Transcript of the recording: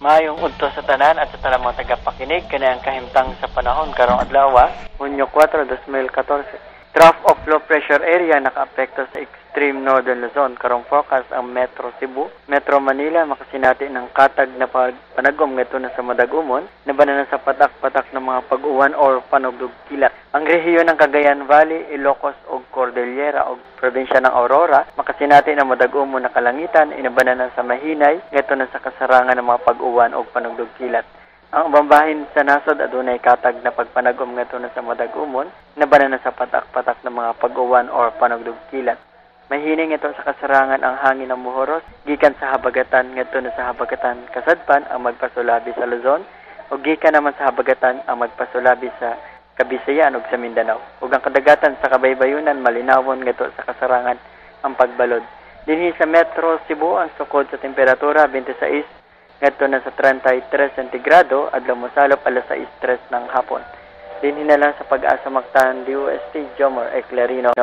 Maayong udto sa tanan at sa talang mga tagapakinig kanang kahimtang sa panahon karong adlaw, Hunyo 4, 2014. Trough of low pressure area nakaapekto sa extreme northern Luzon. Karong forecast ang Metro Cebu, Metro Manila makasinati ng katag na panagom ngadto na sa Madagumon, nabana na sa patak-patak ng mga pag-uwan or panugdog kilat. Ang rehiyon ng Cagayan Valley, Ilocos ug Cordillera ug probinsya ng Aurora makasinati ng Madagumon na kalangitan, inabana na sa Mahinay ngadto na sa kasarangan ng mga pag-uwan ug panugdog kilat. Ang bambahin sa nasod adunay katag na pagpanagom ngadto na sa Madagumon, nabana na sa patak-patak ng mga pag-uwan or panugdog kilat. Mahining ito sa kasarangan ang hangin ng Muhoros, gikan sa habagatan ngadto na sa habagatan Kasadpan ang magpasulabi sa Luzon, ug gikan naman sa habagatan ang magpasulabi sa Kabisayan ug sa Mindanao. Ug ang kadagatan sa kabaybayunan malinawon ngadto sa kasarangan ang pagbalod. Dinhi sa Metro Cebu ang sukod sa temperatura 26 ngadto na sa 33 centigrado adlaw mosalop alas 6:03 ng hapon. Dinhi na lang sa pag-asa maktan DOST Jomar Eclarino.